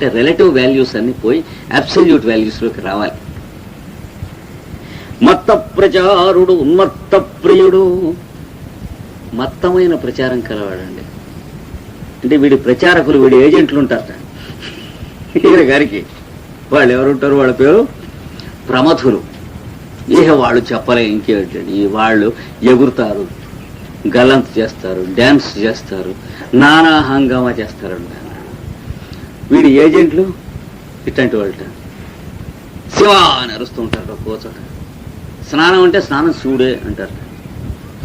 అంటే relative values అన్ని పోయి అబ్సల్యూట్ వాల్యూస్లోకి రావాలి. మత్త ప్రచారుడు ఉన్మత్త ప్రియుడు, మత్తమైన ప్రచారం కలవాడండి. అంటే వీడి ప్రచారకులు, వీడి ఏజెంట్లు ఉంటారట ఈయన గారికి. వాళ్ళు ఎవరుంటారు? వాళ్ళ పేరు ప్రమథులు. ఇక వాళ్ళు చెప్పలే ఇంకేంటండి, వాళ్ళు ఎగురుతారు, గల్లంత చేస్తారు, డ్యాన్స్ చేస్తారు, నానా హంగామా చేస్తారంట. వీడి ఏజెంట్లు ఇట్లాంటి వాళ్ళట. శివ అని అరుస్తూ ఉంటారు కోచట. స్నానం అంటే స్నానం శివుడే అంటారు,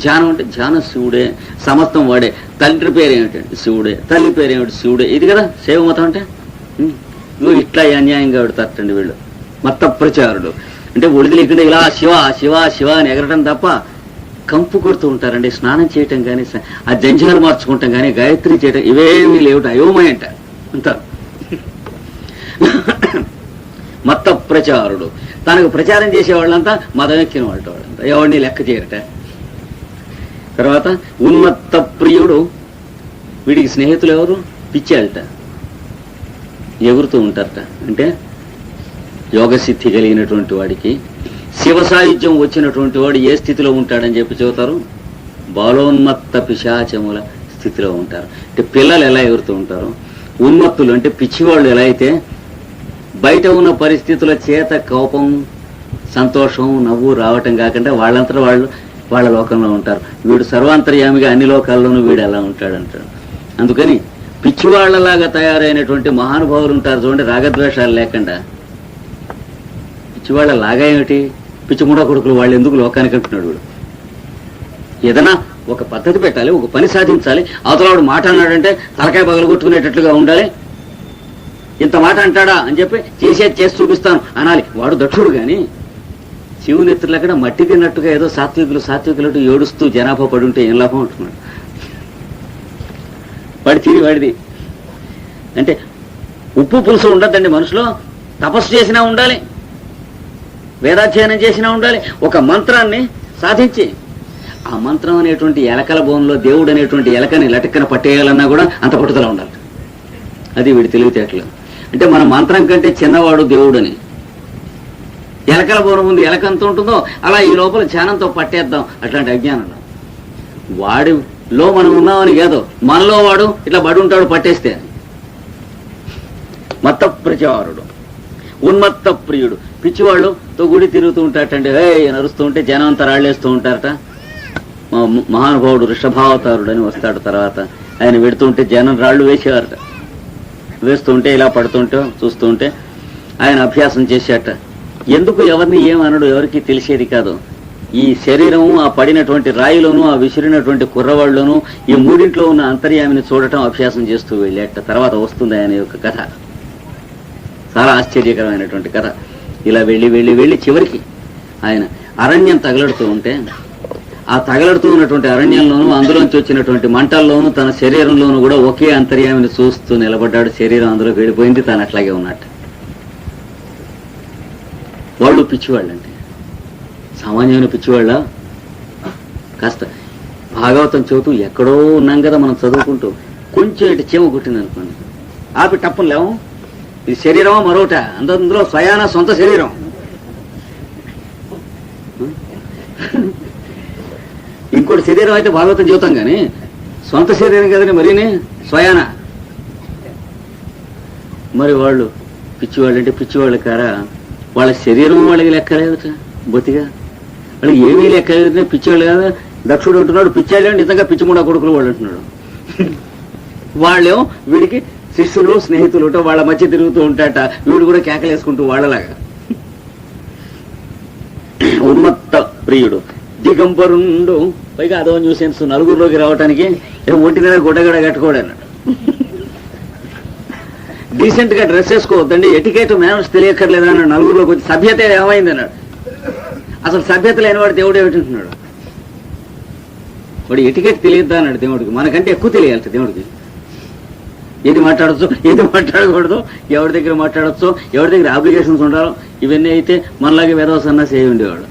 ధ్యానం అంటే ధ్యానం శివుడే, సమస్తం వాడే. తండ్రి పేరు ఏమిటండి? శివుడే. తల్లి పేరు ఏమిటి? శివుడే. ఇది కదా శైవ మతం అంటే. ఇట్లా అన్యాయంగా పెడతారటండి వీళ్ళు. మత్త ప్రచారుడు అంటే ఒడిదిలేకుండా ఇలా శివ శివ శివ అని ఎగరటం తప్ప కంపు కొడుతూ ఉంటారండి. స్నానం చేయటం కానీ, ఆ జంజాలు మార్చుకుంటాం కానీ, గాయత్రి చేయటం ఇవేమీ లేవుట, అయోమయ అంట అంటారు. మత్త ప్రచారుడు, తనకు ప్రచారం చేసేవాళ్ళంతా మదం ఎక్కిన వాళ్ళంతా ఎవరిని లెక్క చేయరట. తర్వాత ఉన్మత్త ప్రియుడు, వీడికి స్నేహితులు ఎవరు? పిచ్చాళ్ళట, ఎగురుతూ ఉంటారట. అంటే యోగసిద్ధి కలిగినటువంటి వాడికి, శివ సాయుధ్యం వచ్చినటువంటి వాడు ఏ స్థితిలో ఉంటాడని చెప్పి చెబుతారు? బాలోన్మత్త పిశాచముల స్థితిలో ఉంటారు. అంటే పిల్లలు ఎలా ఎగురుతూ ఉంటారు, ఉన్మత్తులు అంటే పిచ్చివాళ్ళు ఎలా అయితే బయట ఉన్న పరిస్థితుల చేత కోపం, సంతోషం, నవ్వు రావటం కాకుండా వాళ్ళంతా వాళ్ళు వాళ్ళ లోకంలో ఉంటారు. వీడు సర్వాంతర్యామిగా అన్ని లోకాల్లోనూ వీడు ఎలా ఉంటాడంటాడు. అందుకని పిచ్చివాళ్లలాగా తయారైనటువంటి మహానుభావులు ఉంటారు చూడండి, రాగద్వేషాలు లేకుండా. పిచ్చివాళ్ళ లాగా ఏమిటి? పిచ్చిముడా కొడుకులు వాళ్ళు ఎందుకు లోకానికి అంటున్నాడు వీడు. ఏదైనా ఒక పద్ధతి పెట్టాలి, ఒక పని సాధించాలి. అవతలవాడు మాట అన్నాడంటే తలకాయ పగలగొట్టుకునేటట్లుగా ఉండాలి. ఇంత మాట అంటాడా అని చెప్పి చేసేది చేసి చూపిస్తాను అనాలి. వాడు దక్షుడు కానీ శివునెత్తులు అక్కడ మట్టి తిన్నట్టుగా ఏదో సాత్వికులు ఏడుస్తూ జనాభా పడుంటే ఏం లాభం అంటున్నాడు. వాడి తీరి వాడిది. అంటే ఉప్పు పులుసు ఉండద్దండి మనుషులో. తపస్సు చేసినా ఉండాలి, వేదాధ్యయనం చేసినా ఉండాలి. ఒక మంత్రాన్ని సాధించి ఆ మంత్రం అనేటువంటి ఎలకల బోన్లో దేవుడు అనేటువంటి ఎలకని లటక్కన పట్టేయాలన్నా కూడా అంత పట్టుదల ఉండాలి. అది వీడి తెలివితేటలు. అంటే మన మంత్రం కంటే చిన్నవాడు దేవుడని. ఎలకల బోనం ముందు ఎలక ఎంత ఉంటుందో అలా ఈ లోపల ధ్యానంతో పట్టేద్దాం. అట్లాంటి అజ్ఞానం వాడిలో మనం ఉన్నామని కాదు, మనలో వాడు ఇట్లా బడి ఉంటాడు పట్టేస్తే. మత్త ప్రచారుడు ఉన్మత్త ప్రియుడు, పిచ్చివాళ్ళుతో గుడి తిరుగుతూ ఉంటారటండి. నరుస్తూ ఉంటే జనం అంతా రాళ్ళేస్తూ ఉంటారట. మహానుభావుడు వృషభావతారుడు అని వస్తాడు. తర్వాత ఆయన వెడుతూ ఉంటే జనం రాళ్ళు వేసేవారట. వేస్తూ ఉంటే ఇలా పడుతుంటే చూస్తూ ఉంటే ఆయన అభ్యాసం చేసేట. ఎందుకు ఎవరిని ఏమనడు, ఎవరికి తెలిసేది కాదు. ఈ శరీరము, ఆ పడినటువంటి రాయిలోను, ఆ విసిరినటువంటి కుర్రవాళ్ళలోను ఈ మూడింట్లో ఉన్న అంతర్యామిని చూడటం అభ్యాసం చేస్తూ వెళ్ళేట. తర్వాత వస్తుంది ఆయన యొక్క కథ. చాలా ఆశ్చర్యకరమైనటువంటి కథ. ఇలా వెళ్ళి వెళ్ళి వెళ్ళి చివరికి ఆయన అరణ్యం తగలడుతూ ఉంటే ఆ తగలడుతూ ఉన్నటువంటి అరణ్యంలోనూ అందులోంచి వచ్చినటువంటి మంటల్లోనూ తన శరీరంలోనూ కూడా ఒకే అంతర్యామిని చూస్తూ నిలబడ్డాడు. శరీరం అందులోకి వెళ్ళిపోయింది, తాను అట్లాగే ఉన్నట్టు. వాళ్ళు పిచ్చివాళ్ళంటే సామాన్యమైన పిచ్చివాళ్ళ. కాస్త భాగవతం చదువుతూ ఎక్కడో ఉన్నాం కదా మనం చదువుకుంటూ, కొంచెం ఇటు చీమ కుట్టింది అనుకోండి, ఆపి టప్పని లేవు. ఇది శరీరమా మరొకట? అందులో స్వయాన సొంత శరీరం. ఇంకోటి శరీరం అయితే భాగవతం చదువుతాం కానీ సొంత శరీరం కదని మరీనే స్వయాన. మరి వాళ్ళు పిచ్చివాళ్ళు అంటే పిచ్చివాళ్ళు కారా? వాళ్ళ శరీరం వాళ్ళకి లెక్కలేదుట బొత్తిగా. వాళ్ళకి ఏమీ లెక్కలేదు, పిచ్చివాళ్ళు కదా. దక్షుడు అంటున్నాడు పిచ్చాళ్ళు అంటే నిజంగా పిచ్చిముడా కొడుకులు వాళ్ళు అంటున్నాడు. వాళ్ళేమో వీడికి శిష్యులు స్నేహితులు వాళ్ళ మధ్య తిరుగుతూ ఉంటాట. వీడు కూడా కేకలేసుకుంటూ వాళ్ళలాగా. ఉన్మత్త ప్రియుడు దిగంబరుండు. పైగా అదో న్యూసెన్స్, నలుగురిలోకి రావటానికి ఒంటి మీద గుడ్డగడ కట్టుకోడు అన్నాడు. డీసెంట్ గా డ్రెస్ వేసుకోవద్దండి, ఎటికేట్ మేనర్స్ తెలియక్కర్లేదా అన్నాడు. నలుగురిలోకి వచ్చి సభ్యత ఏమైంది అన్నాడు. అసలు సభ్యత లేనివాడు దేవుడు ఏమిటంటున్నాడు. వాడు ఎటికేట్ తెలియద్దా అన్నాడు దేవుడికి. మనకంటే ఎక్కువ తెలియాలి దేవుడికి. ఏది మాట్లాడచ్చు, ఏది మాట్లాడకూడదు, ఎవరి దగ్గర మాట్లాడచ్చు, ఎవరి దగ్గర అప్లికేషన్స్ ఉండాలో, ఇవన్నీ అయితే మనలాగే వేదవ సన్నాసి అయి ఉండేవాడు.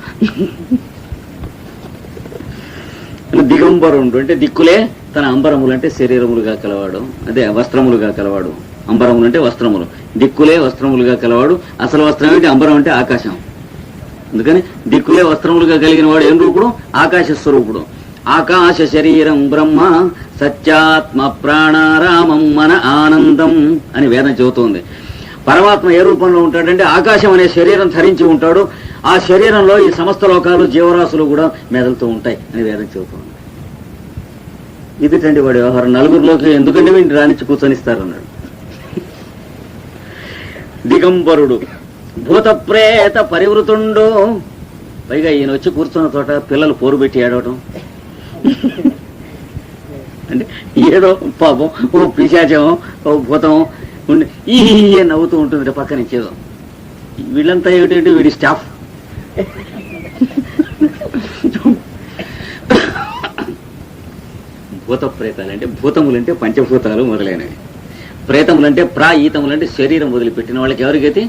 దిగంబరుండు అంటే దిక్కులే తన అంబరములు అంటే శరీరములుగా కలవాడు, అదే వస్త్రములుగా కలవాడు. అంబరములు అంటే వస్త్రములు, దిక్కులే వస్త్రములుగా కలవాడు. అసలు వస్త్రం ఏంటి? అంబరం అంటే ఆకాశం. అందుకని దిక్కులే వస్త్రములుగా కలిగిన వాడు ఏం రూపుడు? ఆకాశ స్వరూపుడు. ఆకాశ శరీరం బ్రహ్మ సత్యాత్మ ప్రాణారామం మన ఆనందం అని వేదం చెబుతోంది. పరమాత్మ ఏ రూపంలో ఉంటాడంటే ఆకాశం అనే శరీరం ధరించి ఉంటాడు. ఆ శరీరంలో ఈ సమస్త లోకాలు జీవరాశులు కూడా మెదలుతూ ఉంటాయి అని వేదం చెబుతోంది. ఇదిటండి వాడి వ్యవహారం. నలుగురిలోకి ఎందుకంటే వీడిని రానిచ్చి కూర్చొనిస్తారన్నాడు. దిగంబరుడు భూత ప్రేత పరివృతుండు. పైగా ఈయన వచ్చి కూర్చున్న చోట పిల్లలు పోరు పెట్టి ఏడవటం అంటే ఏదో పాపం ఓ పిశాచమో ఓ భూతమో ఉండి ఈ నవ్వుతూ ఉంటుంది పక్క నుంచి. ఏదో వీళ్ళంతా ఏమిటంటే వీడి స్టాఫ్. భూత ప్రేతాలంటే భూతములంటే పంచభూతాలు మొదలైనవి. ప్రేతములంటే ఈతములంటే శరీరం వదిలిపెట్టిన వాళ్ళకి ఎవరి గతి?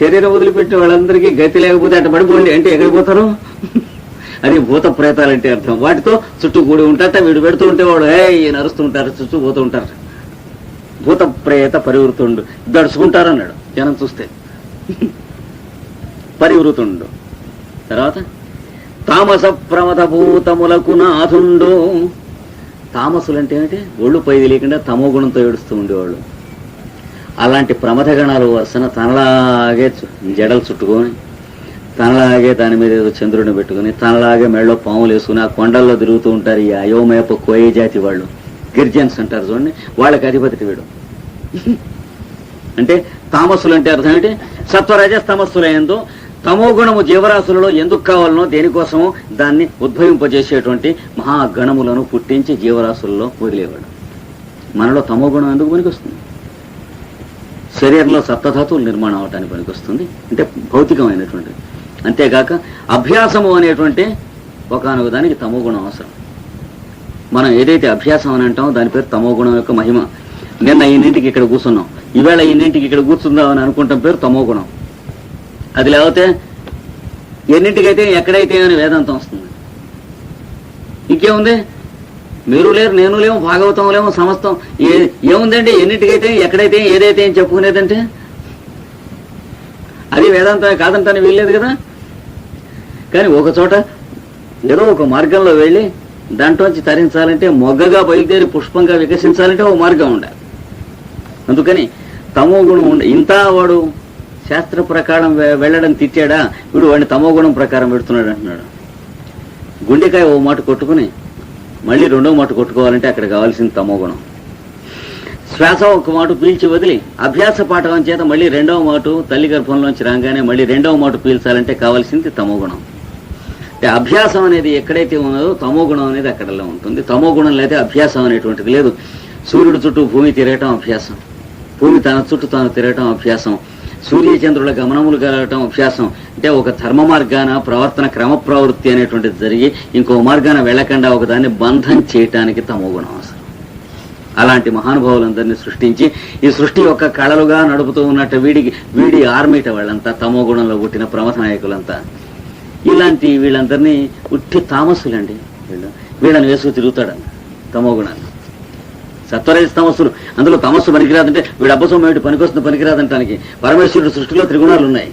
శరీరం వదిలిపెట్టిన వాళ్ళందరికీ గతి లేకపోతే అట్ట పడిపోండి అంటే ఎక్కడికి పోతారు? అది భూత ప్రేతాలంటే అర్థం. వాటితో చుట్టూ కూడి ఉంటారట. వీడు పెడుతూ ఉంటే వాడు నరుస్తూ ఉంటారు, చుట్టూ పోతూ ఉంటారు. భూత ప్రేత పరివృతుండు. దడుచుకుంటారన్నాడు జనం చూస్తే. పరివృతుండు. తర్వాత తామస ప్రమద భూతములకు నాథుండు. తామసులంటే ఏమిటి? ఒళ్ళు పై తెలియకుండా తమో గుణంతో ఏడుస్తూ ఉండేవాళ్ళు. అలాంటి ప్రమథ గణాలు వరుసన తనలాగే జడలు చుట్టుకొని, తనలాగే దాని మీద ఏదో చంద్రుడిని పెట్టుకుని, తనలాగే మెడలో పాములు వేసుకుని ఆ కొండల్లో తిరుగుతూ ఉంటారు. ఈ అయోమయపు కోయ జాతి వాళ్ళు, గిరిజన్స్ అంటారు చూడండి, వాళ్ళకి అధిపతి వీడు. అంటే తామస్సులు అంటే అర్థం ఏంటి? సత్వరజస్తమస్సులందు తమో గుణము జీవరాశులలో ఎందుకు కావాలనో దేనికోసమో దాన్ని ఉద్భవింపజేసేటువంటి మహాగణములను పుట్టించి జీవరాశులలో వదిలేవాడు. మనలో తమో గుణం ఎందుకు పనికొస్తుంది? శరీరంలో సప్తధాతువులు నిర్మాణం అవటానికి పనికొస్తుంది, అంటే భౌతికమైనటువంటిది. అంతేగాక అభ్యాసము అనేటువంటి ఒకనొక దానికి తమో గుణం అవసరం. మనం ఏదైతే అభ్యాసం అని అంటామో దాని పేరు తమో గుణం యొక్క మహిమ. నిన్న ఈయనింటికి ఇక్కడ కూర్చున్నాం, ఈవేళ ఈయనింటికి ఇక్కడ కూర్చుందాం అని అనుకుంటాం పేరు తమో గుణం. అది లేకపోతే ఎన్నింటికైతే ఎక్కడైతే అని వేదాంతం వస్తుంది. ఇంకేముంది? మీరు లేరు, నేను లేము, భాగవతం లేము, సమస్తం ఏముందండి? ఎన్నింటికైతే ఎక్కడైతే ఏదైతే అని చెప్పుకునేదంటే అది వేదాంతమే కాదంటానే వీల్లేదు కదా. కానీ ఒక చోట ఏదో ఒక మార్గంలో వెళ్ళి దాంట్లోంచి తరించాలంటే, మొగ్గగా బయలుదేరి పుష్పంగా వికసించాలంటే ఒక మార్గం ఉండాలి. అందుకని తమో గుణం ఇంత వాడు శాస్త్ర ప్రకారం వెళ్ళడం తిట్టాడా, వీడు వాడిని తమో గుణం ప్రకారం పెడుతున్నాడు అంటున్నాడు. గుండెకాయ ఓ మాట కొట్టుకుని మళ్ళీ రెండో మాట కొట్టుకోవాలంటే అక్కడ కావాల్సింది తమో గుణం. శ్వాస ఒక మాట పీల్చి వదిలి అభ్యాస పాఠం చేత మళ్ళీ రెండవ మాట తల్లి గర్భంలోంచి రాగానే మళ్ళీ రెండవ మాట పీల్చాలంటే కావాల్సింది తమో గుణం. అంటే అభ్యాసం అనేది ఎక్కడైతే ఉన్నదో తమో గుణం అనేది అక్కడలో ఉంటుంది. తమో గుణం లేకపోతే అభ్యాసం అనేటువంటిది లేదు. సూర్యుడు చుట్టూ భూమి తిరగటం అభ్యాసం, భూమి తన చుట్టూ తాను తిరగటం అభ్యాసం, సూర్యచంద్రుల గమనములు కలగటం అభ్యాసం. అంటే ఒక ధర్మ మార్గాన ప్రవర్తన క్రమ ప్రవృత్తి అనేటువంటిది జరిగి ఇంకో మార్గాన వెళ్లకుండా ఒకదాన్ని బంధం చేయటానికి తమో గుణం అవసరం. అలాంటి మహానుభావులందరినీ సృష్టించి ఈ సృష్టి యొక్క కళలుగా నడుపుతూ ఉన్నట్టు వీడి ఆర్మీట వాళ్ళంతా తమో గుణంలో పుట్టిన ప్రమథ నాయకులంతా. ఇలాంటి వీళ్ళందరినీ ఉట్టి తామస్సులండి. వీళ్ళని వేసుకు తిరుగుతాడు తమో గుణాన్ని. సత్వరజ తమస్సులు, అందులో తమస్సు పనికిరాదంటే వీడు అబ్బసం ఏమిటి పనికొస్తుంది పనికిరాదంటానికి. పరమేశ్వరుడు సృష్టిలో త్రిగుణాలు ఉన్నాయి,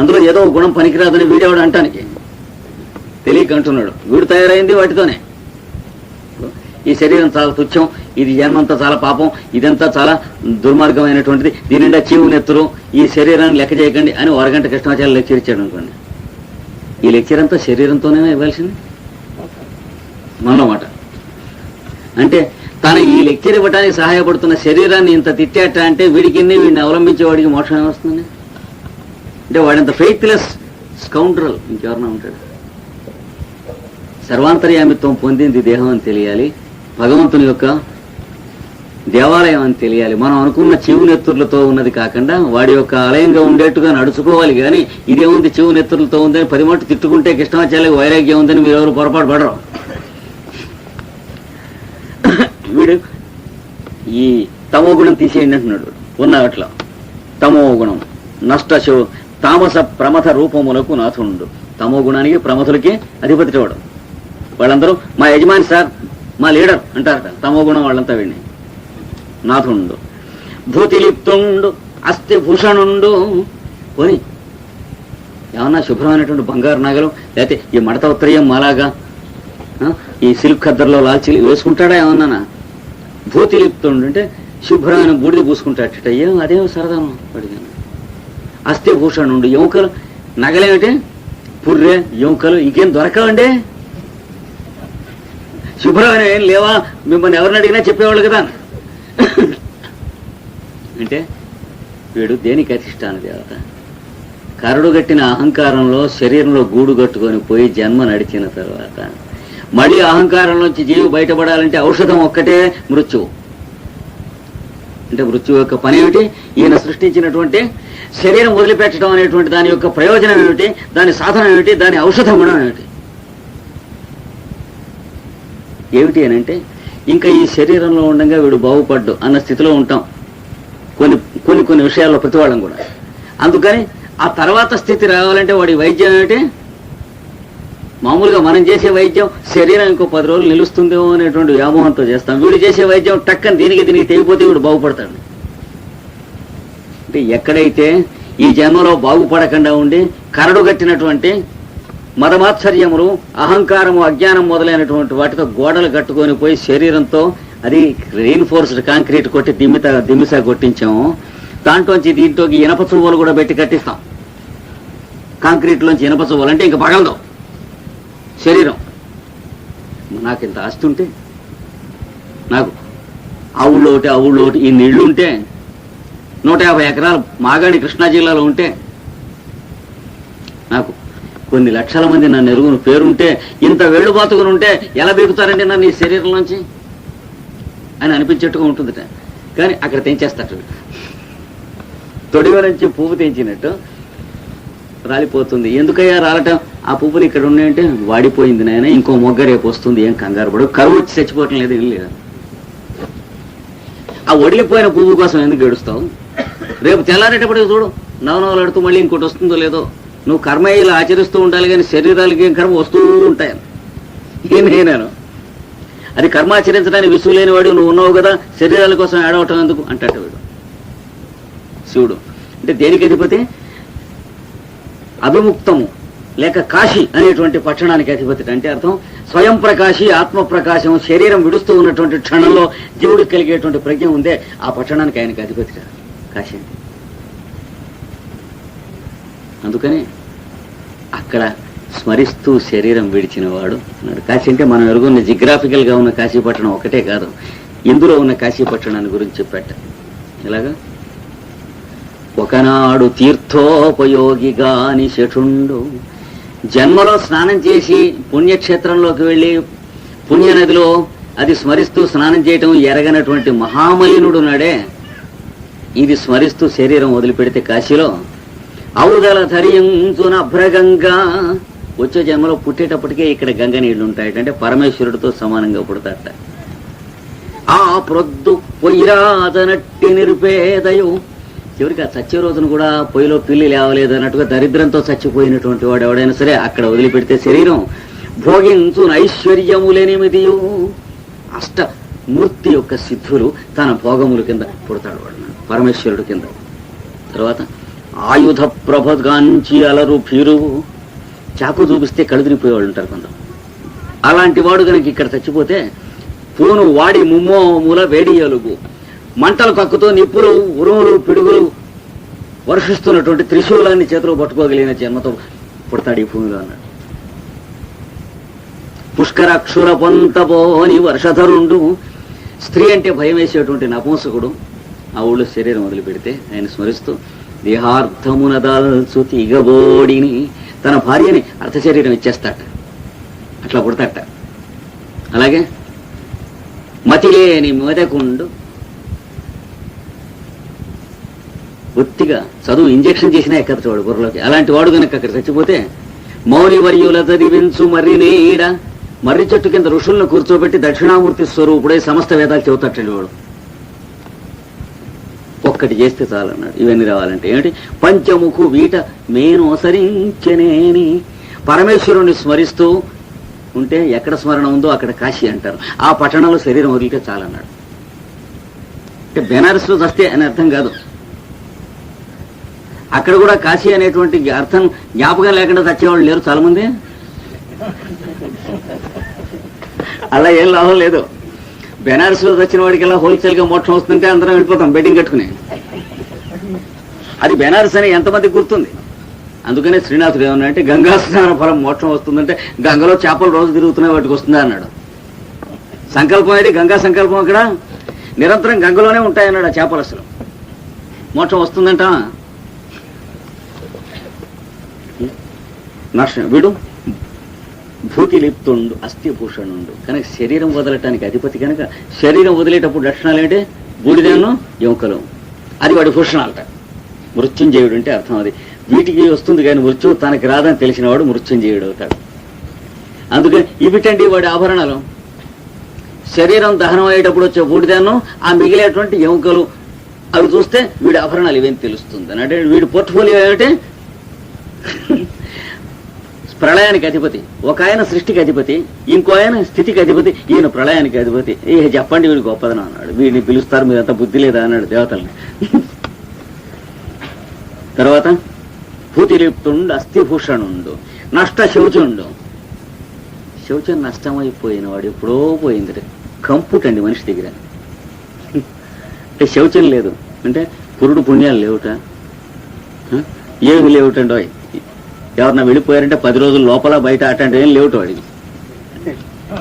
అందులో ఏదో గుణం పనికిరాదని వీడేవాడు అంటానికి తెలియక అంటున్నాడు. వీడు తయారైంది వాటితోనే. ఈ శరీరం చాలా తుచ్చం, ఇది జన్మంతా చాలా పాపం, ఇదంతా చాలా దుర్మార్గమైనటువంటిది, దీని నిండా చీవులు ఎత్తురు, ఈ శరీరాన్ని లెక్క చేయకండి అని అరగంట కృష్ణాచార్య లెక్చర్ ఇచ్చాడు అనుకోండి. ఈ లెక్చర్ అంతా శరీరంతోనే ఇవ్వాల్సింది మనలో మాట. అంటే తను ఈ లెక్చర్ ఇవ్వడానికి సహాయపడుతున్న శరీరాన్ని ఇంత తిట్టాట అంటే వీడిని అవలంబించేవాడికి మోక్షం ఏమొస్తుంది? అంటే వాడింత ఫెయిత్లెస్ స్కౌండ్రల్ ఇంకెవరన్నా ఉంటాడు. సర్వాంతర్యామిత్వం పొందింది దేహం అని తెలియాలి, భగవంతుని యొక్క దేవాలయం అని తెలియాలి. మనం అనుకున్న చెవునెత్తుర్లతో ఉన్నది కాకుండా వాడి యొక్క ఆలయంగా ఉండేట్టుగా నడుచుకోవాలి. కానీ ఇదేముంది చెవునెత్తుర్లతో ఉందని 10 మాటలు తిట్టుకుంటే కృష్ణాచార్యకు వైరాగ్యం ఉందని మీరు ఎవరు పొరపాటు పడరు. వీడు ఈ తమో గుణం తీసేయండి అంటున్నాడు. ఉన్న అట్లా తమో గుణం నష్టశో తామస ప్రమథ రూపములకు నాథుండు. తమో గుణానికి ప్రమథులకి అధిపతి వాడు. వాళ్ళందరూ మా యజమాని సార్, మా లీడర్ అంటారట. తమో గుణం వాళ్ళంతా వీడిని. నాథుండు, భూతిలిప్తుండు, అస్థి భూషణుండు. పోని ఏమన్నా శుభ్రమైనటువంటి బంగారు నగలు, లేకపోతే ఈ మడత ఉత్తరీయం మాలాగా ఈ సిల్క్ ఖద్దర్లో లాల్చీలు వేసుకుంటాడా ఏమన్నా? భూతిలిప్తుండు అంటే శుభ్రమైన బూడిద పూసుకుంటాడట. ఏం అదేమో సరదాను అడిగాను. అస్థి భూషణుండు, ఎముకలు నగలేమిటి? పుర్రె, ఎముకలు, ఇంకేం దొరకవండి. శుభ్రమైన ఏం లేవా? మిమ్మల్ని ఎవరిని అడిగినా చెప్పేవాళ్ళు కదా. అంటే వీడు దేనికి అధిష్టాన దేవత? కరడు గట్టిన అహంకారంలో శరీరంలో గూడు కట్టుకొని పోయి జన్మ నడిచిన తర్వాత మళ్ళీ అహంకారంలోంచి జీవి బయటపడాలంటే ఔషధం ఒక్కటే మృత్యువు. అంటే మృత్యువు యొక్క పని ఏమిటి? ఈయన సృష్టించినటువంటి శరీరం వదిలిపెట్టడం అనేటువంటి దాని యొక్క ప్రయోజనం ఏమిటి? దాని సాధనం ఏమిటి? దాని ఔషధ గుణం ఏమిటి? ఏమిటి అని అంటే ఇంకా ఈ శరీరంలో ఉండగా వీడు బాగుపడ్డు అన్న స్థితిలో ఉంటాం కొన్ని విషయాల్లో ప్రతి వాళ్ళం కూడా. అందుకని ఆ తర్వాత స్థితి రావాలంటే వాడి వైద్యం ఏమిటి? మామూలుగా మనం చేసే వైద్యం శరీరం ఇంకో 10 రోజులు నిలుస్తుందేమో అనేటువంటి వ్యామోహంతో చేస్తాం. వీడు చేసే వైద్యం టక్కని దీనికి తెగిపోతే వీడు బాగుపడతాడు. అంటే ఎక్కడైతే ఈ జన్మలో బాగుపడకుండా ఉండి కరడుగట్టినటువంటి మదమాత్సర్యములు, అహంకారము, అజ్ఞానం మొదలైనటువంటి వాటితో గోడలు కట్టుకొని పోయి శరీరంతో అది రెయిన్ఫోర్స్డ్ కాంక్రీట్ కొట్టి దిమ్మిసా కొట్టించాము. దాంట్లోంచి దీంట్లోకి ఇనప చువ్వలు కూడా పెట్టి కట్టిస్తాం. కాంక్రీట్లోంచి ఇనప చువ్వలు అంటే ఇంకా పగలదు శరీరం. నాకు ఇంత ఆస్తి ఉంటే, నాకు ఆవుల్లో ఒకటి ఈ నీళ్లు ఉంటే, 150 ఎకరాలు మాగాణి కృష్ణా జిల్లాలో ఉంటే, నాకు కొన్ని లక్షల మంది నన్ను ఎరుగును పేరుంటే, ఇంత వెళ్ళు బాతుకుని ఉంటే ఎలా బీగుతారండి నన్ను ఈ శరీరంలోంచి అని అనిపించేట్టుగా ఉంటుందిట. కానీ అక్కడ తెంచేస్తాడు. తొడివ నుంచి పువ్వు తెంచినట్టు రాలిపోతుంది. ఎందుకయ్యా రాలటం? ఆ పువ్వులు ఇక్కడ ఉన్నాయంటే వాడిపోయింది నాయన, ఇంకో మొగ్గ రేపు వస్తుంది, ఏం కంగారు పడు, కరువు వచ్చి చచ్చిపోవటం లేదు, ఏం లేదు. ఆ వడిలిపోయిన పువ్వు కోసం ఎందుకు ఏడుస్తావు? రేపు తెల్లారేటప్పటికి చూడు, నవనవలాడుతూ మళ్ళీ ఇంకోటి వస్తుందో లేదో. నువ్వు కర్మ ఇలా ఆచరిస్తూ ఉండాలి, కానీ శరీరాలకి ఏం కర్మ వస్తూ ఉంటాయి. నేను అది కర్మ ఆచరించడానికి విసుగు లేనివాడు నువ్వు ఉన్నావు కదా, శరీరాల కోసం ఏడవటం ఎందుకు అంటాడు వీడు శివుడు. అంటే దేనికి అధిపతి? అభిముక్తము లేక కాశీ అనేటువంటి పట్టణానికి అధిపతి. అంటే అర్థం స్వయం ప్రకాశి, ఆత్మ ప్రకాశం, శరీరం విడుస్తూ ఉన్నటువంటి క్షణంలో జీవుడికి కలిగేటువంటి ప్రజ్ఞ ఉందే, ఆ పట్టణానికి ఆయనకి అధిపతి కాశీ. అందుకని అక్కడ స్మరిస్తూ శరీరం విడిచిన వాడు అన్నాడు. కాశీ అంటే మనం ఎరుగున్న జిగ్రాఫికల్ గా ఉన్న కాశీపట్టణం ఒకటే కాదు, ఇందులో ఉన్న కాశీపట్టణాన్ని గురించి చెప్పాట. ఎలాగా? ఒకనాడు తీర్థోపయోగిగాని శఠుండు, జన్మలో స్నానం చేసి పుణ్యక్షేత్రంలోకి వెళ్ళి పుణ్యనదిలో అది స్మరిస్తూ స్నానం చేయటం ఎరగనటువంటి మహామలినుడు నాడే ఇది స్మరిస్తూ శరీరం వదిలిపెడితే కాశీలో ఔదల ధరించున అభ్రగంగా, వచ్చే జన్మలో పుట్టేటప్పటికే ఇక్కడ గంగ నీళ్లు ఉంటాయట. అంటే పరమేశ్వరుడితో సమానంగా పుడతాట. ఆ ప్రొద్దు పొయ్యిరాదనట్టి నిరుపేదయు, చివరికి ఆ చచ్చే రోజును కూడా పొయ్యిలో పిల్లి లేవలేదు అన్నట్టుగా దరిద్రంతో చచ్చిపోయినటువంటి వాడు ఎవడైనా సరే అక్కడ వదిలిపెడితే శరీరం భోగించు ఐశ్వర్యములెనిమిదియు, అష్టమూర్తి యొక్క సిద్ధులు తన భోగముల కింద పుడతాడు వాడు, పరమేశ్వరుడు కింద. తర్వాత ఆయుధ ప్రభగాంచి అలరు ఫిరువు, చాకు చూపిస్తే కడుదిరిపోయేవాళ్ళు ఉంటారు కొందరు. అలాంటి వాడు కనుక ఇక్కడ చచ్చిపోతే పూను వాడి ముమ్మోముల వేడి అలుగు, మంటలు కక్కుతో నిప్పులు, ఉరుములు, పిడుగులు వర్షిస్తున్నటువంటి త్రిశూలాన్ని చేతిలో పట్టుకోగలిగిన జన్మతో పుడతాడు ఈ భూమిలో అన్నాడు. పుష్కరాక్షుల పొంతపోని వర్షధరుండు, స్త్రీ అంటే భయం వేసేటువంటి నపుంసకుడు ఆ ఊళ్ళో శరీరం వదిలిపెడితే ఆయన స్మరిస్తూ దేహార్థమున దాల్చు తీగబోడిని, తన భార్యని అర్ధశరీరం ఇచ్చేస్తాట, అట్లా పుడతాట. అలాగే మతిలేని మెదకుండు, బొత్తిగా చదువు ఇంజెక్షన్ చేసినా ఎక్కడట వాడు బుర్రలోకి. అలాంటి వాడు కనుక అక్కడ చచ్చిపోతే మౌని వర్యుల చదివించు మర్రి నీడ, మర్రి చెట్టు కింద ఋషులను కూర్చోబెట్టి దక్షిణామూర్తి స్వరూపుడే సమస్త వేదాలు చెబుతాటండి వాడు. ఒక్కటి చేస్తే చాలన్నాడు ఇవన్నీ రావాలంటే. ఏమిటి? పంచముఖు వీట మేనోసరించనేని, పరమేశ్వరుణ్ణి స్మరిస్తూ ఉంటే ఎక్కడ స్మరణ ఉందో అక్కడ కాశీ అంటారు. ఆ పట్టణంలో శరీరం వదిలితే చాలన్నాడు. అంటే బెనారస్లో చస్తే అని అర్థం కాదు. అక్కడ కూడా కాశీ అనేటువంటి అర్థం జ్ఞాపకం లేకుండా చచ్చేవాళ్ళు లేరు చాలా మంది. అలా ఏం లాభం లేదు. బెనారస్లో వచ్చిన వాడికి ఇలా హోల్సేల్గా మోక్షం వస్తుంటే అందరం వెళ్ళిపోతాం బెట్టింగ్ కట్టుకుని. అది బెనారస్ అని ఎంతమందికి గుర్తుంది. అందుకనే శ్రీనాథుడు ఏమన్నా అంటే గంగా స్నాన ఫలం మోక్షం వస్తుందంటే గంగలో చేపలు రోజు తిరుగుతున్నాయి వాటికి వస్తుందా అన్నాడు. సంకల్పం ఏంటి? గంగా సంకల్పం అక్కడ నిరంతరం గంగలోనే ఉంటాయన్నాడు ఆ చేపలు. అసలు మోక్షం వస్తుందంట. వీడు భూతి లిప్తుండు అస్థిభూషణుండు కనుక శరీరం వదలటానికి అధిపతి కనుక శరీరం వదిలేటప్పుడు లక్షణాలు ఏంటి? బూడిదను ఎముకలు. అది వాడి భూషణాలట. మృత్యుంజయుడు అంటే అర్థం అది. వీటికి వస్తుంది కానీ మృత్యు తనకి రాదని తెలిసిన వాడు మృత్యుంజయుడు అవుతాడు. అందుకని ఇవిటండి వాడి ఆభరణాలు. శరీరం దహనం అయ్యేటప్పుడు వచ్చే బూడిదను ఆ మిగిలేటువంటి ఎముకలు అవి చూస్తే వీడి ఆభరణాలు ఇవేం తెలుస్తుంది అని. అంటే వీడి పోర్ట్ఫోలియో ఏమిటి? ప్రళయానికి అధిపతి. ఒక ఆయన సృష్టికి అధిపతి, ఇంకో ఆయన స్థితికి అధిపతి, ఈయన ప్రళయానికి అధిపతి. చెప్పండి వీడి గొప్పదనం అన్నాడు. వీడిని పిలుస్తారు మీరంతా బుద్ధి లేదా అన్నాడు దేవతల్ని. తర్వాత భూతిలిప్తుండు అస్థిభూషణుండు నష్ట శౌచుండు. శౌచం నష్టమైపోయిన వాడు ఎప్పుడో పోయింది. కంపుటండి మనిషి దగ్గర. అంటే శౌచం లేదు అంటే పురుడు పుణ్యాలు లేవుట, ఏమి లేవుటండో. ఎవరన్నా వెళ్ళిపోయారంటే 10 రోజుల లోపల బయట అటంటే ఏం లేవుట వాడికి.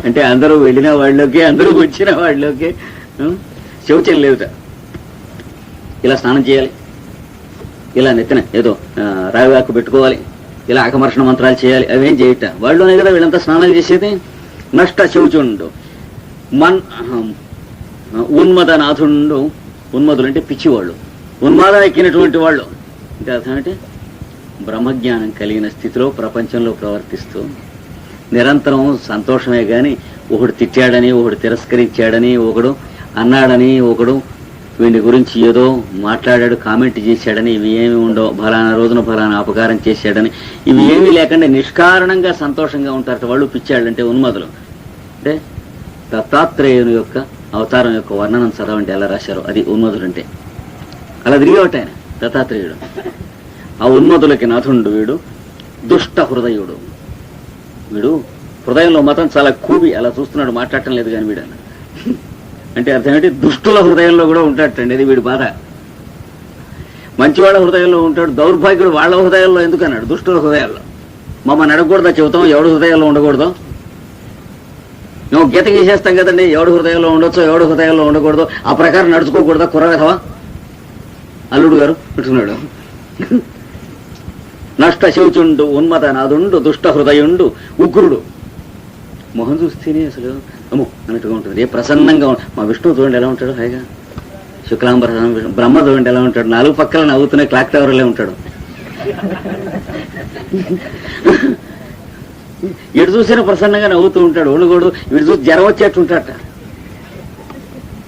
అంటే అందరూ వెళ్ళిన వాళ్ళలోకి అందరూ వచ్చిన వాళ్ళలోకి శౌచం లేవుట. ఇలా స్నానం చేయాలి, ఇలా నెత్తిన ఏదో రావివాకు పెట్టుకోవాలి, ఇలా ఆకమర్షణ మంత్రాలు చేయాలి, అవేం చేయట. వాళ్ళలోనే కదా వీళ్ళంతా స్నానాలు చేసేది. నష్ట శౌచుండు ఉన్మదనాథుండు. ఉన్మదులు అంటే పిచ్చివాళ్ళు, ఉన్మాదం ఎక్కినటువంటి వాళ్ళు. అంటే అర్థం అంటే బ్రహ్మజ్ఞానం కలిగిన స్థితిలో ప్రపంచంలో ప్రవర్తిస్తూ నిరంతరం సంతోషమే కానీ ఒకడు తిట్టాడని, ఒకడు తిరస్కరించాడని, ఒకడు అన్నాడని, ఒకడు వీడి గురించి ఏదో మాట్లాడాడు, కామెంట్ చేశాడని ఇవి ఏమి ఉండవు. ఫలానా రోజున ఫలానా అపకారం చేశాడని ఇవి ఏమీ లేకుండా నిష్కారణంగా సంతోషంగా ఉంటారట వాళ్ళు పిచ్చాడంటే ఉన్మదులు. అంటే దత్తాత్రేయుని యొక్క అవతారం యొక్క వర్ణనం చదవండి ఎలా రాశారో. అది ఉన్మదులు అంటే. అలా తిరిగేవాట ఆయన దత్తాత్రేయుడు. ఆ ఉన్మదులకి నాథుండు వీడు. దుష్ట హృదయుడు. వీడు హృదయంలో మతం చాలా కూబి అలా చూస్తున్నాడు, మాట్లాడటం లేదు కానీ వీడు అన్న. అంటే అర్థం ఏంటి? దుష్టుల హృదయంలో కూడా ఉంటాడటండి. అది వీడి బాధ. మంచివాళ్ళ హృదయంలో ఉంటాడు, దౌర్భాగ్యుడు వాళ్ళ హృదయంలో ఎందుకు అన్నాడు? దుష్టుల హృదయాల్లో. మమ్మల్ని అడగకూడదా చెబుతాం ఎవడు హృదయంలో ఉండకూడదు. మేము గీత గీసేస్తాం కదండి, ఎవడు హృదయంలో ఉండొచ్చో ఎవడు హృదయంలో ఉండకూడదు, ఆ ప్రకారం నడుచుకోకూడదా కుర్రవేధవా అల్లుడు గారు పెట్టుకున్నాడు. నష్ట శౌచుండు ఉన్మదనాథుండు దుష్ట హృదయుండు ఉగ్రుడు. మొహం చూస్తేనే అసలు అమ్మో అన్నట్టుగా ఉంటుంది. ఏ ప్రసన్నంగా మా విష్ణువు చూడండి ఎలా ఉంటాడు, హాయిగా శుక్లాంబర. బ్రహ్మ చూడండి ఎలా ఉంటాడు, 4 పక్కల నవ్వుతున్న క్లాక్ టవర్లే ఉంటాడు. ఎటు చూసినా ప్రసన్నంగా నవ్వుతూ ఉంటాడు. ఒళ్ళుగోడు వీడు చూసి జ్వరం వచ్చేట్టు ఉంటాడట.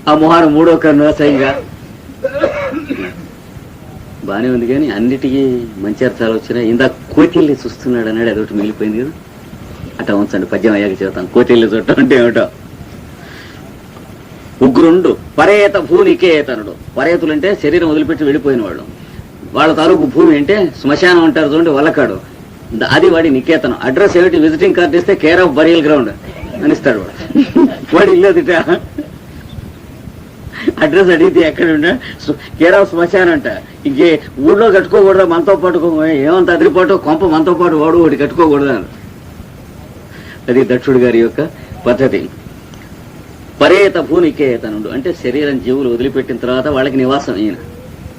ఆ మొహాన్ని 3వ కన్ను అసహ్యంగా. బానే ఉంది కానీ అన్నిటికీ మంచి అర్థాలు వచ్చినాయి. ఇందాక కోతిల్ని చూస్తున్నాడు అన్నాడు, అదొకటి మిగిలిపోయింది కదా. అట్లా ఉంచండి, పద్యం అయ్యాక చెబుతాను. కోతిల్ని చూడటం అంటే ఏమిటో. ఉగ్రుండు పరేత భూనికేతనుడు. పరేతులు అంటే శరీరం వదిలిపెట్టి వెళ్ళిపోయిన వాళ్ళు. వాళ్ళ తాలూకు భూమి అంటే శ్మశానం అంటారు చూడండి, వల్లకాడు. అది వాడి నికేతనం. అడ్రస్ ఏమిటి? విజిటింగ్ కార్డు ఇస్తే కేర్ ఆఫ్ బరియల్ గ్రౌండ్ అనిస్తాడు వాడు. వాడు ఇల్లు అదిట. అడ్రస్ అడిగితే ఎక్కడ ఉండ కేర్ ఆఫ్ శ్మశానం అంట. ఇంకే ఊళ్ళో కట్టుకోకూడదా మనతో పాటు, ఏమంత అదిరిపాటు కొంప మనతో పాటు వాడు ఒకటి కట్టుకోకూడదు అని. అది దక్షుడు గారి యొక్క పద్ధతి. పరేత భూనికేతనుడు అంటే శరీరం జీవులు వదిలిపెట్టిన తర్వాత వాళ్ళకి నివాసం ఈయన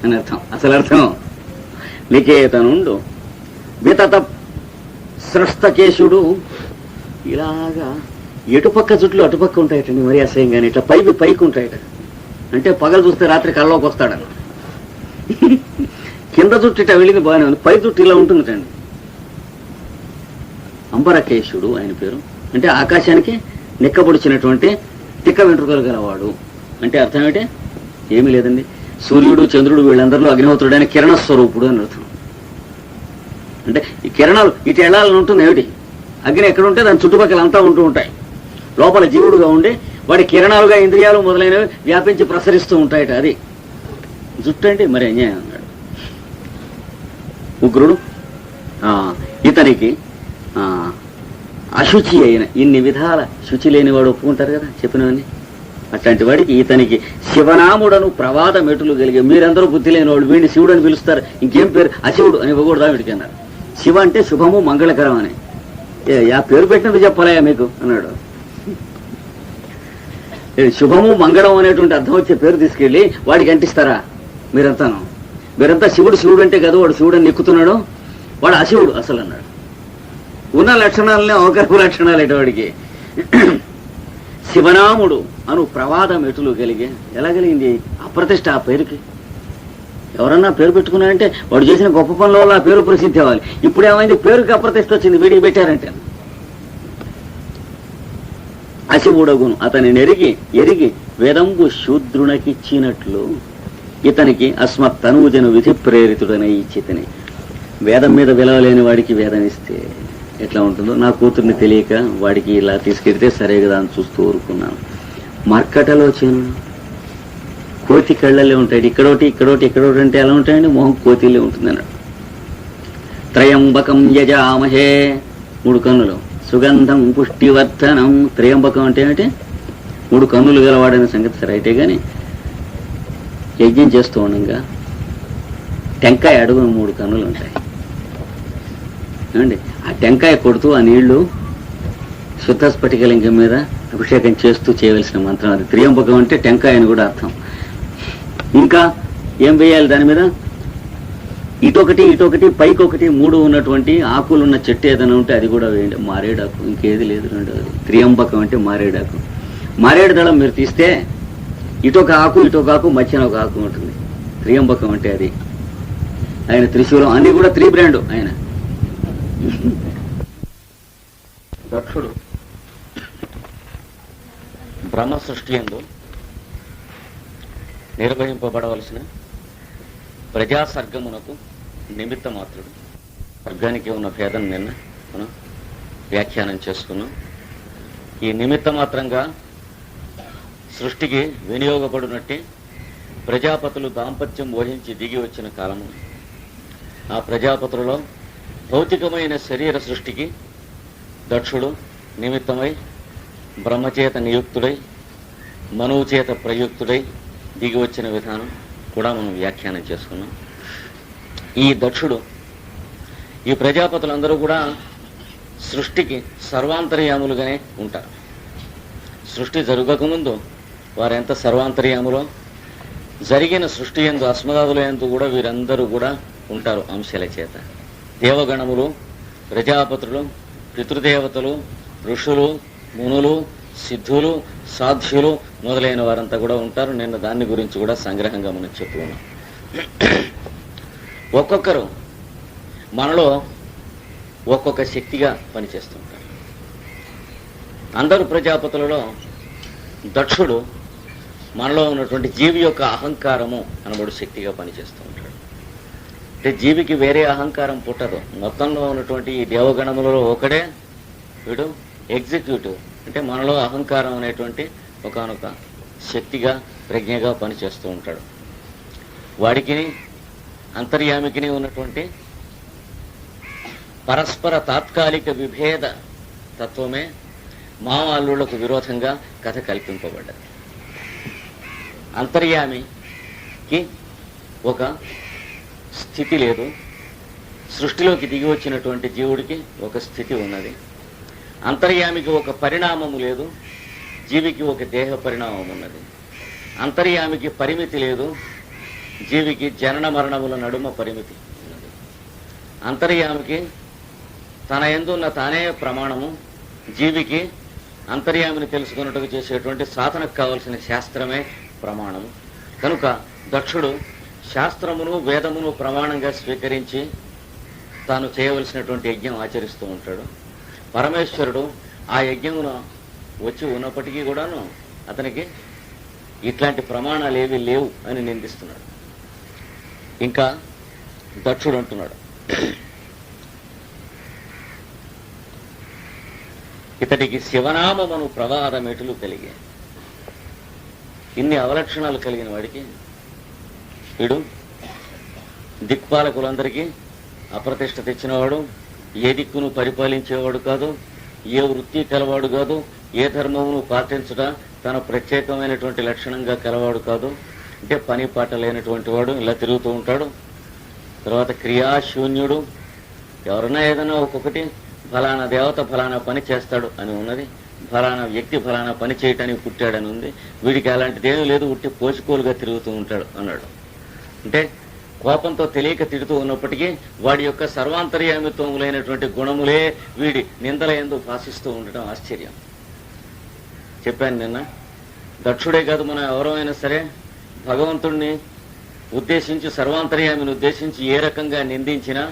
అని అర్థం. అసలు అర్థం నికేతనుండు. వితత స్రష్టకేశుడు. ఇలాగా ఎటుపక్క జుట్లు అటుపక్క ఉంటాయటండి, మరీ అసహ్యంగానే. ఇట్లా పైకి ఉంటాయట. అంటే పగలు చూస్తే రాత్రి కళ్ళలోకి వస్తాడన్న. కింద జుట్టు ఇట్లా వెళ్ళింది బాగానే ఉంది, పై జుట్టు ఇలా ఉంటుందిటండి. అంబరకేశుడు ఆయన పేరు. అంటే ఆకాశానికి నిక్కబొడిచినటువంటి తిక్క వెంట్రుకలు గలవాడు. అంటే అర్థం ఏంటి? ఏమీ లేదండి, సూర్యుడు చంద్రుడు వీళ్ళందరిలో అగ్నిహోత్రుడు ఆయన కిరణ స్వరూపుడు అని అర్థం. అంటే ఈ కిరణాలు ఇటు వెళ్ళాలని ఉంటుంది ఏమిటి? అగ్ని ఎక్కడ ఉంటే దాని చుట్టుపక్కల అంతా ఉంటూ ఉంటాయి. లోపల జీవుడుగా ఉండి వాడి కిరణాలుగా ఇంద్రియాలు మొదలైనవి వ్యాపించి ప్రసరిస్తూ ఉంటాయట. అది జుట్టు అంటే మరి అన్యాయం అన్నాడు. ఉగ్రుడు ఇతనికి అశుచి అయిన ఇన్ని విధాల శుచి లేనివాడు ఒప్పుకుంటారు కదా చెప్పినవన్నీ. అట్లాంటి వాడికి ఇతనికి శివనాముడను ప్రవాద మెటులు కలిగే. మీరందరూ బుద్ధి లేనివాడు, వీడిని శివుడు అని పిలుస్తారు, ఇంకేం పేరు అశివుడు అని ఇవ్వకూడదా వీడికి అన్నారు. శివ అంటే శుభము మంగళకరం అని. ఆ పేరు పెట్టినది చెప్పాలయా మీకు అన్నాడు. శుభము మంగళం అనేటువంటి అర్థం వచ్చే పేరు తీసుకెళ్లి వాడికి అంటిస్తారా మీరంతా శివుడు శివుడు అంటే కదా వాడు శివుడు అని ఎక్కుతున్నాడు, వాడు అశివుడు అసలు అన్నాడు. ఉన్న లక్షణాలనే అవకరపు లక్షణాలు వాడికి. శివనాముడు అను ప్రవాదం ఎటులు కలిగే. ఎలా కలిగింది అప్రతిష్ట ఆ పేరుకి? ఎవరన్నా పేరు పెట్టుకున్నారంటే వాడు చేసిన గొప్ప పనుల వల్ల ఆ పేరు ప్రసిద్ధి అవ్వాలి. ఇప్పుడు ఏమైంది, పేరుకి అప్రతిష్ట వచ్చింది, వీడికి పెట్టారంటే. అశివుడగును అతని ఎరిగి వేదంబు శూద్రునకిచ్చినట్లు ఇతనికి అస్మత్ తనుజను విధి ప్రేరితుడనై ఇచ్చితని. వేదం మీద విలవలేని వాడికి వేదం ఇస్తే ఎట్లా ఉంటుందో నా కూతుర్ని తెలియక వాడికి ఇలా తీసుకెడితే సరే కదా అని చూస్తూ ఊరుకున్నాను. మర్కటలో చేను కోతి కళ్ళల్లే ఉంటాయి, ఇక్కడోటి అంటే ఎలా ఉంటాయండి, మొహం కోతిల్లే ఉంటుంది అన్నాడు. త్రయంబకం యజామహే 3 కన్నులు, సుగంధం పుష్టివర్ధనం. త్రయంబకం అంటే ఏమిటి? 3 కన్నులు గలవాడనే సంగతి సరే అయితే గాని యజ్ఞం చేస్తూ ఉండగా టెంకాయ అడుగున 3 కన్నులు ఉంటాయి ఏమండి. ఆ టెంకాయ కొడుతూ ఆ నీళ్లు శుద్ధ స్ఫటికలింగం మీద అభిషేకం చేస్తూ చేయవలసిన మంత్రం అది. త్రియంబకం అంటే టెంకాయ అని కూడా అర్థం. ఇంకా ఏం వేయాలి దాని మీద? ఇటొకటి పైకొకటి 3 ఉన్నటువంటి ఆకులున్న చెట్టు ఏదైనా ఉంటే అది కూడా వేయండి. మారేడాకు, ఇంకేది లేదు. రెండోది త్రియంబకం అంటే మారేడాకు. మారేడు దళం మీరు తీస్తే ఇటొక ఆకు మధ్యన ఒక ఆకు ఉంటుంది. త్రియంబకం అంటే అది. ఆయన త్రిశూలం అన్ని కూడా 3 బ్రాండు ఆయన. దక్షుడు బ్రహ్మ సృష్టి యందు నిర్వహింపబడవలసిన ప్రజాసర్గమునకు నిమిత్త మాత్రుడు. సర్గానికి ఉన్న భేదం నిన్న మనం వ్యాఖ్యానం చేసుకున్నాం. ఈ నిమిత్త మాత్రంగా సృష్టికి వినియోగపడినట్టే ప్రజాపతులు దాంపత్యం వహించి దిగి వచ్చిన కాలము. ఆ ప్రజాపతులలో భౌతికమైన శరీర సృష్టికి దక్షుడు నిమిత్తమై బ్రహ్మచేత నియుక్తుడై మనువు చేత ప్రయుక్తుడై దిగి వచ్చిన విధానం కూడా మనం వ్యాఖ్యానం చేసుకున్నాం. ఈ దక్షుడు, ఈ ప్రజాపతులందరూ కూడా సృష్టికి సర్వాంతర్యాములుగానే ఉంటారు. సృష్టి జరగకముందు వారెంత సర్వాంతర్యాములో, జరిగిన సృష్టి యందు అస్మదాదుల యందు కూడా వీరందరూ కూడా ఉంటారు అంశాల చేత. దేవగణములు, ప్రజాపతులు, పితృదేవతలు, ఋషులు, మునులు, సిద్ధులు, సాధ్యులు మొదలైన వారంతా కూడా ఉంటారు. నిన్న దాని గురించి కూడా సంగ్రహంగా మనం చెప్పుకున్నాం. ఒక్కొక్కరు మనలో ఒక్కొక్క శక్తిగా పనిచేస్తుంటారు. అందరు ప్రజాపతులలో దక్షుడు మనలో ఉన్నటువంటి జీవి యొక్క అహంకారము అనబడు శక్తిగా పనిచేస్తూ ఉంటాడు. అంటే జీవికి వేరే అహంకారం పుట్టదు. మొత్తంలో ఉన్నటువంటి ఈ దేవగణములలో ఒకడే వీడు ఎగ్జిక్యూటివ్. అంటే మనలో అహంకారం అనేటువంటి ఒకానొక శక్తిగా ప్రజ్ఞగా పనిచేస్తూ ఉంటాడు. వాడికి అంతర్యామికిని ఉన్నటువంటి పరస్పర తాత్కాలిక విభేద తత్వమే మావాళ్ళకు విరోధంగా కథ కల్పింపబడ్డది. అంతర్యామికి ఒక స్థితి లేదు, సృష్టిలోకి దిగి వచ్చినటువంటి జీవుడికి ఒక స్థితి ఉన్నది. అంతర్యామికి ఒక పరిణామము లేదు, జీవికి ఒక దేహ పరిణామం ఉన్నది. అంతర్యామికి పరిమితి లేదు, జీవికి జనన మరణముల నడుమ పరిమితి ఉన్నది. అంతర్యామికి తన యందున్న తానే ప్రమాణము, జీవికి అంతర్యామిని తెలుసుకున్నట్టుగా చేసేటువంటి సాధనకు కావలసిన శాస్త్రమే ప్రమాణము. కనుక దక్షుడు శాస్త్రమును వేదమును ప్రమాణంగా స్వీకరించి తాను చేయవలసినటువంటి యజ్ఞం ఆచరిస్తూ ఉంటాడు. పరమేశ్వరుడు ఆ యజ్ఞమును వచ్చి ఉన్నప్పటికీ కూడాను అతనికి ఇట్లాంటి ప్రమాణాలు ఏవి లేవు అని నిందిస్తున్నాడు. ఇంకా దక్షుడు అంటున్నాడు, ఇతడికి శివనామమును ప్రవాదమెటులు కలిగే. ఇన్ని అవలక్షణాలు కలిగిన వాడికి వీడు దిక్పాలకులందరికీ అప్రతిష్ట తెచ్చినవాడు, ఏ దిక్కును పరిపాలించేవాడు కాదు, ఏ వృత్తి కలవాడు కాదు, ఏ ధర్మమును పాటించుట తన ప్రత్యేకమైనటువంటి లక్షణంగా కలవాడు కాదు. అంటే పని పాట లేనటువంటి వాడు, ఇలా తిరుగుతూ ఉంటాడు. తర్వాత క్రియాశూన్యుడు, ఎవరైనా ఏదైనా ఒక్కొక్కటి ఫలానా దేవత ఫలానా పని చేస్తాడు అని ఉన్నది, ఫలానా వ్యక్తి ఫలానా పని చేయటానికి పుట్టాడని ఉంది, వీడికి అలాంటిదేమీ లేదు, ఉట్టి పోసుకోలుగా తిరుగుతూ ఉంటాడు అన్నాడు. అంటే కోపంతో తెలియక తిడుతూ ఉన్నప్పటికీ వాడి యొక్క సర్వాంతర్యామిత్వములైనటువంటి గుణములే వీడి నిందల యందు భాషిస్తూ ఉండటం ఆశ్చర్యం. చెప్పాను నిన్న, దక్షుడే కాదు మనం ఎవరైనా సరే భగవంతుణ్ణి ఉద్దేశించి, సర్వాంతర్యామిని ఉద్దేశించి ఏ రకంగా నిందించినా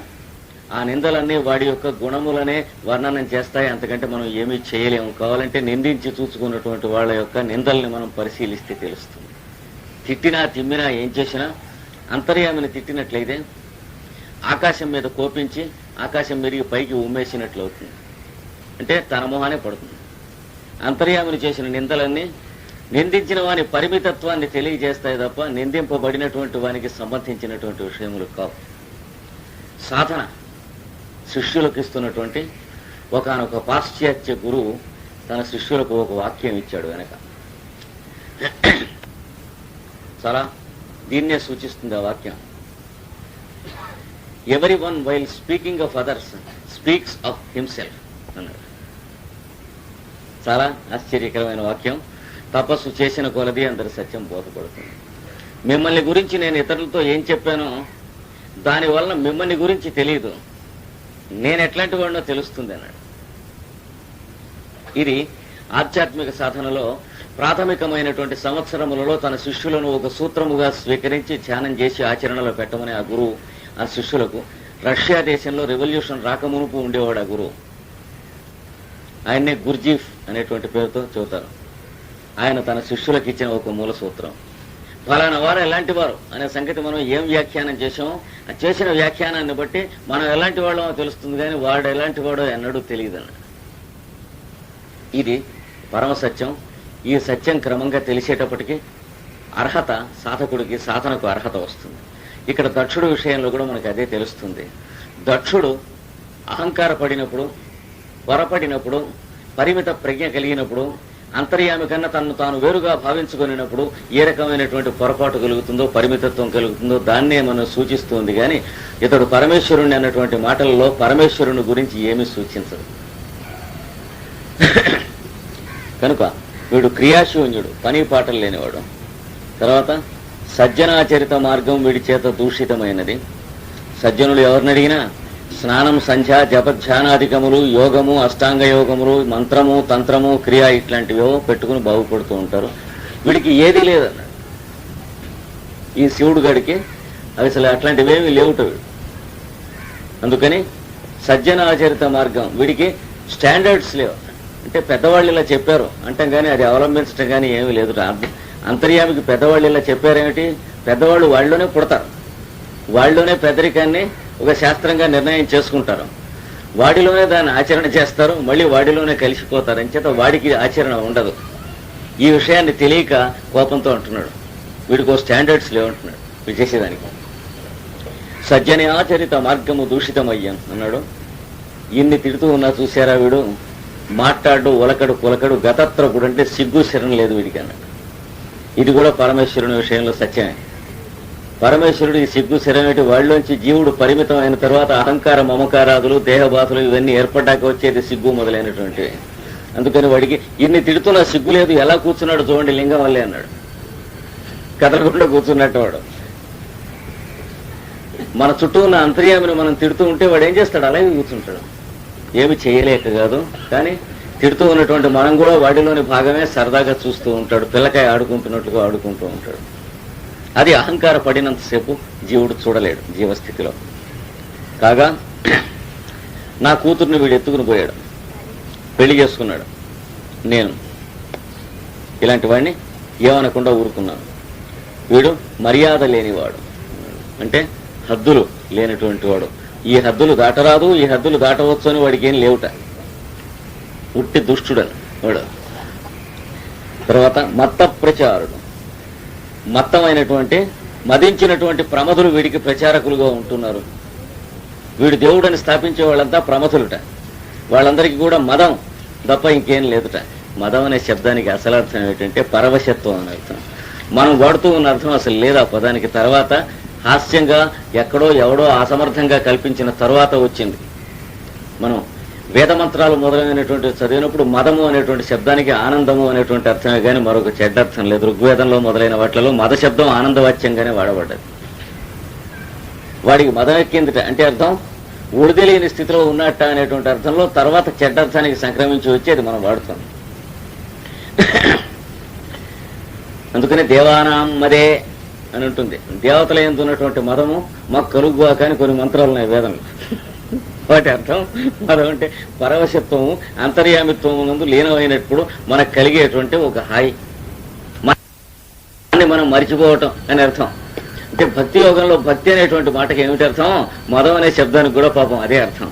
ఆ నిందలన్నీ వాడి యొక్క గుణములనే వర్ణనం చేస్తాయి. అంతకంటే మనం ఏమీ చేయలేము. కావాలంటే నిందించి చూసుకున్నటువంటి వాళ్ళ యొక్క నిందల్ని మనం పరిశీలిస్తే తెలుస్తుంది. తిట్టినా తిమ్మినా ఏం చేసినా అంతర్యామిని తిట్టినట్లయితే ఆకాశం మీద కోపించి ఆకాశం మెరిగి పైకి ఉమ్మేసినట్లు అవుతుంది. అంటే తన మొహానే పడుతుంది. అంతర్యామిని చేసిన నిందలన్నీ నిందించిన వాని పరిమితత్వాన్ని తెలియజేస్తాయి తప్ప నిందింపబడినటువంటి వానికి సంబంధించినటువంటి విషయములు కావు. సాధన శిష్యులకు ఇస్తున్నటువంటి ఒకానొక పాశ్చాత్య గురువు తన శిష్యులకు ఒక వాక్యం ఇచ్చాడు వెనక. చాలా దీన్నే సూచిస్తుంది ఆ వాక్యం. Every one while speaking of others speaks of himself అన్నాడు. చాలా ఆశ్చర్యకరమైన వాక్యం. తపస్సు చేసిన కొలది అందరి సత్యం బోధపడుతుంది. మిమ్మల్ని గురించి నేను ఇతరులతో ఏం చెప్పానో దానివల్ల మిమ్మల్ని గురించి తెలియదు, నేను ఎట్లాంటి వాడినో తెలుస్తుంది అన్నాడు. ఇది ఆధ్యాత్మిక సాధనలో ప్రాథమికమైనటువంటి సంవత్సరములలో తన శిష్యులను ఒక సూత్రముగా స్వీకరించి ధ్యానం చేసి ఆచరణలో పెట్టమని ఆ గురువు ఆ శిష్యులకు, రష్యా దేశంలో రెవల్యూషన్ రాకమునుపు ఉండేవాడు ఆ గురువు. ఆయన్నే గుర్జీఫ్ అనేటువంటి పేరుతో చెబుతారు. ఆయన తన శిష్యులకు ఇచ్చిన ఒక మూల సూత్రం. ఫలానా వారు ఎలాంటి వారు అనే సంగతి మనం ఏం వ్యాఖ్యానం చేసామో ఆ చేసిన వ్యాఖ్యానాన్ని బట్టి మనం ఎలాంటి వాళ్ళమో తెలుస్తుంది, కానీ వాడు ఎలాంటి వాడో ఎన్నడూ తెలియదన్నాడు. ఇది పరమసత్యం. ఈ సత్యం క్రమంగా తెలిసేటప్పటికీ అర్హత సాధకుడికి, సాధనకు అర్హత వస్తుంది. ఇక్కడ దక్షుడు విషయంలో కూడా మనకు అదే తెలుస్తుంది. దక్షుడు అహంకారపడినప్పుడు, పొరపడినప్పుడు, పరిమిత ప్రజ్ఞ కలిగినప్పుడు, అంతర్యామి కన్నా తనను తాను వేరుగా భావించుకునేటప్పుడు ఏ రకమైనటువంటి పొరపాటు కలుగుతుందో, పరిమితత్వం కలుగుతుందో దాన్నే మనం సూచిస్తుంది. కానీ ఇతడు పరమేశ్వరుణ్ణి అన్నటువంటి మాటలలో పరమేశ్వరుని గురించి ఏమీ సూచించదు. కనుక వీడు క్రియాశూన్యుడు, పని పాటలు లేనివాడు. తర్వాత సజ్జనాచరిత మార్గం వీడి చేత దూషితమైనది. సజ్జనులు ఎవరిని అడిగినా స్నానం, సంధ్య, జపధ్యానాధికములు, యోగము, అష్టాంగ యోగములు, మంత్రము, తంత్రము, క్రియ ఇట్లాంటివో పెట్టుకుని బాగుపడుతూ ఉంటారు. వీడికి ఏది లేదన్నాడు. ఈ శివుడు గడికి అవి అసలు అట్లాంటివేమీ లేవుట వీడు. అందుకని సజ్జనాచరిత మార్గం వీడికి స్టాండర్డ్స్ లేవు. అంటే పెద్దవాళ్ళు ఇలా చెప్పారు అంటాం కానీ అది అవలంబించడం కానీ ఏమీ లేదు. అంతర్యామికి పెద్దవాళ్ళు ఇలా చెప్పారేమిటి? పెద్దవాళ్ళు వాళ్ళలోనే పుడతారు, వాళ్ళలోనే పెద్దరికాన్ని ఒక శాస్త్రంగా నిర్ణయం చేసుకుంటారు, వాడిలోనే దాన్ని ఆచరణ చేస్తారు, మళ్ళీ వాడిలోనే కలిసిపోతారు. అంచేత వాడికి ఆచరణ ఉండదు. ఈ విషయాన్ని తెలియక కోపంతో అంటున్నాడు, వీడికో స్టాండర్డ్స్ లేవంటున్నాడు వీడు చేసేదానికి. సజ్జని ఆచరిత మార్గము దూషితమయ్యాం అన్నాడు. ఇన్ని తిడుతూ ఉన్నా చూసారా, వీడు మాట్లాడు, ఒలకడు, పులకడు, గతత్రకుడు, అంటే సిగ్గు శరం లేదు వీడికి అన్నాడు. ఇది కూడా పరమేశ్వరుని విషయంలో సత్యమే. పరమేశ్వరుడు ఈ సిగ్గు శరమేటి వాళ్ళలోంచి జీవుడు పరిమితం అయిన తర్వాత అహంకార మమకారాదులు, దేహబాధలు ఇవన్నీ ఏర్పడ్డాక వచ్చేది సిగ్గు మొదలైనటువంటివి. అందుకని వాడికి ఇన్ని తిడుతున్నా సిగ్గు లేదు, ఎలా కూర్చున్నాడు చూడండి లింగం వల్లే అన్నాడు. కదలకుండా కూర్చున్నట్టు వాడు. మన చుట్టూ ఉన్న అంతర్యామిని మనం తిడుతూ ఉంటే వాడు ఏం చేస్తాడు? అలాగే కూర్చుంటాడు, ఏమి చేయలేక కాదు. కానీ తిడుతూ ఉన్నటువంటి మనం కూడా వాడిలోని భాగమే, సరదాగా చూస్తూ ఉంటాడు, పిల్లకాయ ఆడుకుంటున్నట్లుగా ఆడుకుంటూ ఉంటాడు. అది అహంకార పడినంతసేపు జీవుడు చూడలేడు జీవస్థితిలో. కాగా నా కూతుర్ని వీడు ఎత్తుకుని పోయాడు, పెళ్లి చేసుకున్నాడు. నేను ఇలాంటి వాడిని ఏమనకుండా ఊరుకున్నాను. వీడు మర్యాద లేనివాడు, అంటే హద్దులు లేనటువంటి వాడు. ఈ హద్దులు దాటరాదు, ఈ హద్దులు దాటవచ్చు అని వాడికి ఏం లేవుట, ఉట్టి దుష్టుడని వాడు. తర్వాత మత్త ప్రచారుడు, మత్తమైనటువంటి మదించినటువంటి ప్రమథులు వీడికి ప్రచారకులుగా ఉంటున్నారు. వీడు దేవుడని స్థాపించే వాళ్ళంతా ప్రమథులుట. వాళ్ళందరికీ కూడా మదం తప్ప ఇంకేం లేదుట. మదం అనే శబ్దానికి అసలు అర్థం ఏంటంటే పరవశత్వం అని అర్థం. మనం వాడుతూ ఉన్న అర్థం అసలు లేదు ఆ పదానికి. తర్వాత హాస్యంగా ఎక్కడో ఎవడో అసమర్థంగా కల్పించిన తర్వాత వచ్చింది. మనం వేదమంత్రాలు మొదలైనటువంటి చదివినప్పుడు మదము అనేటువంటి శబ్దానికి ఆనందము అనేటువంటి అర్థమే కానీ మరొక చెడ్డ అర్థం లేదు. ఋగ్వేదంలో మొదలైన వాటిలో మద శబ్దం ఆనందవాచ్యంగానే వాడబడ్డది. వాడికి మదం ఎక్కిందిట అంటే అర్థం ఒడిదెలియని స్థితిలో ఉన్నట్ట అనేటువంటి అర్థంలో తర్వాత చెడ్డ అర్థానికి సంక్రమించి వచ్చేది మనం వాడుతాం. అందుకని దేవానాం మదే అని ఉంటుంది. దేవతల యందు ఉన్నటువంటి మదము మాకు కలుగుగా కానీ కొన్ని మంత్రాలు ఉన్నాయి వేదంలో. వాటి అర్థం మదం అంటే పరవశత్వము అంతర్యామిత్వము నందు లీనమైనప్పుడు మనకు కలిగేటువంటి ఒక హాయి, మనం మరిచిపోవటం అని అర్థం. అంటే భక్తి యోగంలో భక్తి అనేటువంటి మాటకి ఏమిటి అర్థం? మదం అనే శబ్దానికి కూడా పాపం అదే అర్థం.